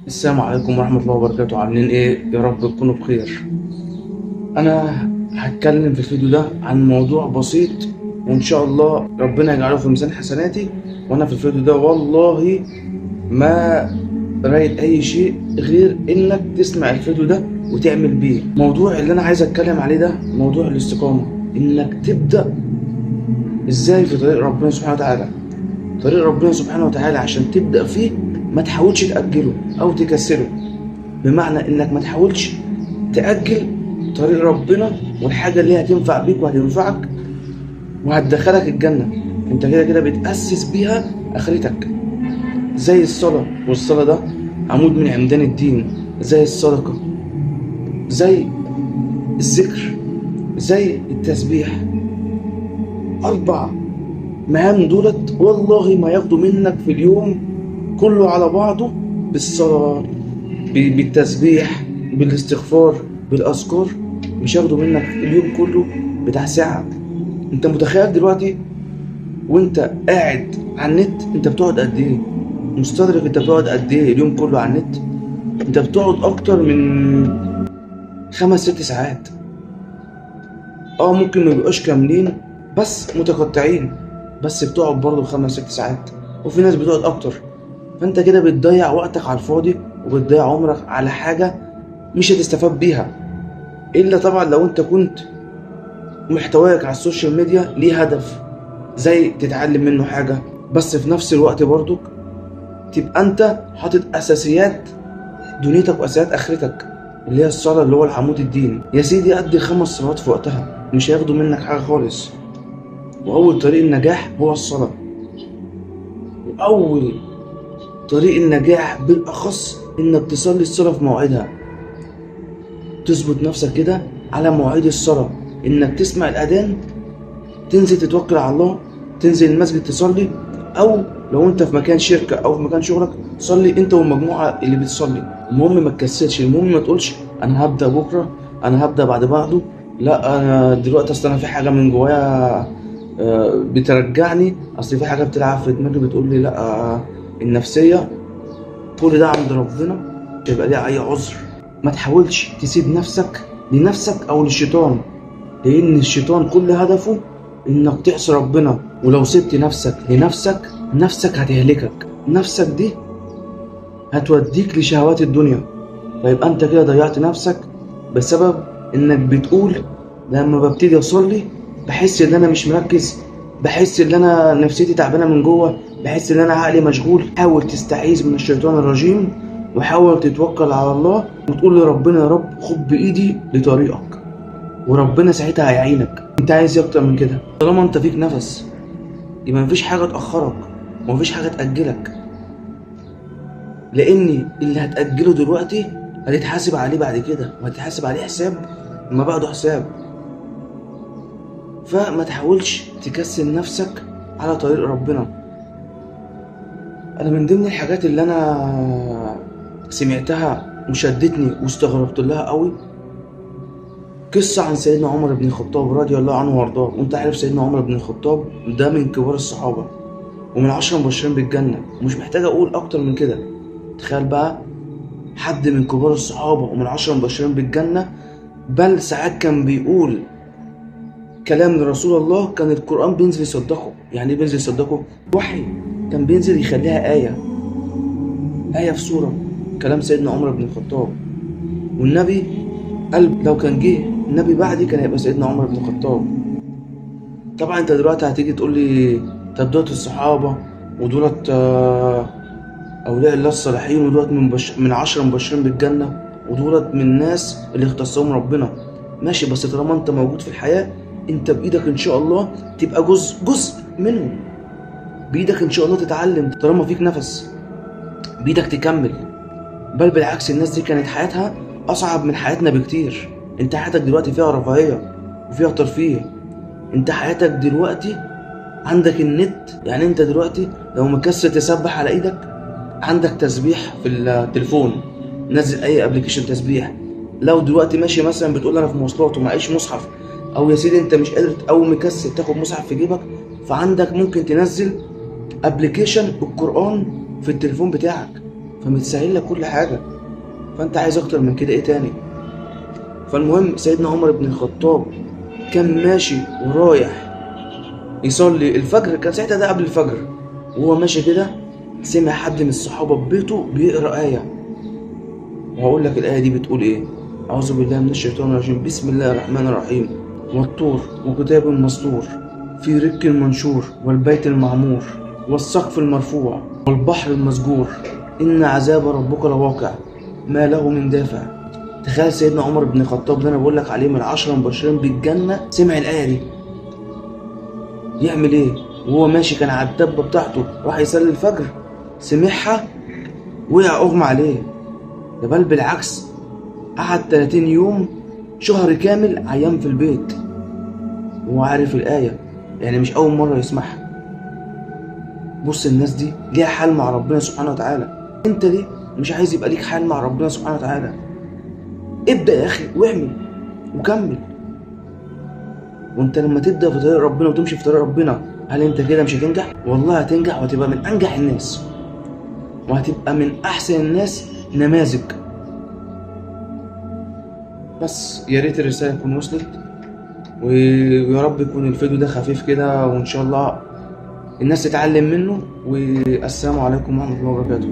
السلام عليكم ورحمة الله وبركاته. عاملين ايه؟ يا رب تكونوا بخير. انا هتكلم في الفيديو ده عن موضوع بسيط، وان شاء الله ربنا يجعله في ميزان حسناتي. وانا في الفيديو ده والله ما رايد اي شيء غير انك تسمع الفيديو ده وتعمل بيه. موضوع اللي انا عايز اتكلم عليه ده موضوع الاستقامة، انك تبدأ ازاي في طريق ربنا سبحانه وتعالى. طريق ربنا سبحانه وتعالى عشان تبدأ فيه ما تحاولش تأجله أو تكسله، بمعنى إنك ما تحاولش تأجل طريق ربنا والحاجة اللي هتنفع بيك وهتنفعك وهتدخلك الجنة. أنت كده كده بتأسس بيها آخرتك، زي الصلاة، والصلاة ده عمود من عمدان الدين، زي الصدقة، زي الذكر، زي التسبيح. أربع مهام دولت والله ما ياخدوا منك في اليوم كله على بعضه، بالصلاة، بالتسبيح، بالاستغفار، بالأذكار، مش ياخدوا منك اليوم كله بتاع ساعة. انت متخيل دلوقتي وانت قاعد على النت انت بتقعد قد ايه؟ مستدرك انت بتقعد قد ايه اليوم كله على النت؟ انت بتقعد اكتر من 5 6 ساعات. ممكن ما يبقاش كاملين بس متقطعين، بس بتقعد برضه 5 6 ساعات، وفي ناس بتقعد اكتر. فانت كده بتضيع وقتك على الفاضي وبتضيع عمرك على حاجة مش هتستفاد بيها، الا طبعا لو انت كنت محتواك على السوشيال ميديا ليه هدف، زي تتعلم منه حاجة، بس في نفس الوقت برضو تبقى انت حاطط اساسيات دنيتك واساسيات اخرتك، اللي هي الصلاة، اللي هو العمود الدين. يا سيدي قد ال5 صلوات في وقتها مش هياخدوا منك حاجة خالص. واول طريق النجاح هو الصلاة، واول طريق النجاح بالاخص انك تصلي الصلاة في موعدها. تظبط نفسك كده على مواعيد الصلاة، انك تسمع الاذان تنزل تتوكل على الله، تنزل المسجد تصلي، او لو انت في مكان شركة او في مكان شغلك صلي انت والمجموعة اللي بتصلي. المهم ما تكسلش، المهم ما تقولش انا هبدأ بكرة، انا هبدأ بعد بعده، لا انا دلوقتي اصل انا في حاجة من جوايا بترجعني، اصل في حاجة بتلعب في دماغي بتقول لي لا، النفسية. كل ده عند ربنا مش هيبقى ليه اي عذر. ما تحاولش تسيب نفسك لنفسك او للشيطان، لان الشيطان كل هدفه انك تعصي ربنا. ولو سبت نفسك لنفسك، نفسك هتهلكك، نفسك دي هتوديك لشهوات الدنيا. فيبقى انت كده ضيعت نفسك بسبب انك بتقول لما ببتدي اصلي بحس ان انا مش مركز، بحس ان انا نفسيتي تعبانه من جوه، بحس ان انا عقلي مشغول. حاول تستعيذ من الشيطان الرجيم، وحاول تتوكل على الله وتقول لربنا يا رب خد بايدي لطريقك، وربنا ساعتها هيعينك. انت عايز ايه اكتر من كده؟ طالما انت فيك نفس يبقى مفيش حاجه تاخرك ومفيش حاجه تاجلك، لان اللي هتاجله دلوقتي هتتحاسب عليه بعد كده، وهتتحاسب عليه حساب ما بعده حساب. فما تحاولش تكسل نفسك على طريق ربنا. انا من ضمن الحاجات اللي انا سمعتها وشدتني واستغربت لها قوي قصة عن سيدنا عمر بن الخطاب رضي الله عنه وارضاه. وانت عارف سيدنا عمر بن الخطاب ده من كبار الصحابة ومن 10 مبشرين بالجنة، ومش محتاج اقول اكتر من كده. تخيل بقى حد من كبار الصحابة ومن 10 مبشرين بالجنة، بل ساعات كان بيقول كلام لرسول الله كان القرآن بينزل يصدقه. يعني ايه بينزل يصدقه؟ وحي كان بينزل يخليها آية في سورة، كلام سيدنا عمر بن الخطاب. والنبي قال لو كان جه النبي بعدي كان هيبقى سيدنا عمر بن الخطاب. طبعا انت دلوقتي هتيجي تقول لي طب دولت الصحابة ودولت أولياء الله الصالحين، ودولت من 10 مبشرين بالجنة، ودولت من الناس اللي اختصهم ربنا. ماشي، بس طالما انت موجود في الحياة انت بإيدك ان شاء الله تبقى جزء منهم، بإيدك ان شاء الله تتعلم طالما فيك نفس، بإيدك تكمل. بل بالعكس الناس دي كانت حياتها أصعب من حياتنا بكتير. انت حياتك دلوقتي فيها رفاهية وفيها ترفيه. انت حياتك دلوقتي عندك النت، يعني انت دلوقتي لو مكسل تسبح على ايدك عندك تسبيح في التليفون، نزل اي ابلكيشن تسبيح. لو دلوقتي ماشي مثلا بتقول انا في مواصلات ومعيش مصحف، او يا سيدي انت مش قادر او مكسل تاخد مصحف في جيبك، فعندك ممكن تنزل ابلكيشن القرآن في التليفون بتاعك. فمتسهل لك كل حاجة، فانت عايز اكتر من كده ايه تاني؟ فالمهم سيدنا عمر بن الخطاب كان ماشي ورايح يصلي الفجر، كان ساعتها ده قبل الفجر، وهو ماشي كده سمع حد من الصحابة في بيته بيقرأ آية، وهقول لك الآية دي بتقول إيه. أعوذ بالله من الشيطان الرجيم، بسم الله الرحمن الرحيم. والطور وكتاب مسطور في رك منشور والبيت المعمور والسقف المرفوع والبحر المسجور إن عذاب ربك لواقع ما له من دافع. تخيل سيدنا عمر بن الخطاب اللي أنا بقول لك عليه من العشرة المبشرين بالجنة سمع الآية دي، يعمل إيه؟ وهو ماشي كان على الدبة بتاعته راح يصلي الفجر، سمعها وقع أغمى عليه. ده بل بالعكس قعد 30 يوم شهر كامل عيان في البيت وهو عارف الآية، يعني مش أول مرة يسمعها. بص الناس دي ليها حال مع ربنا سبحانه وتعالى، انت ليه مش عايز يبقى ليك حال مع ربنا سبحانه وتعالى؟ ابدأ يا أخي واعمل وكمل. وانت لما تبدأ في طريق ربنا وتمشي في طريق ربنا، هل انت كده مش هتنجح؟ والله هتنجح، وهتبقى من أنجح الناس، وهتبقى من أحسن الناس نماذج. بس يا ريت الرسالة تكون وصلت، ويا رب يكون الفيديو ده خفيف كده، وإن شاء الله الناس تتعلم منه. والسلام عليكم ورحمة الله وبركاته.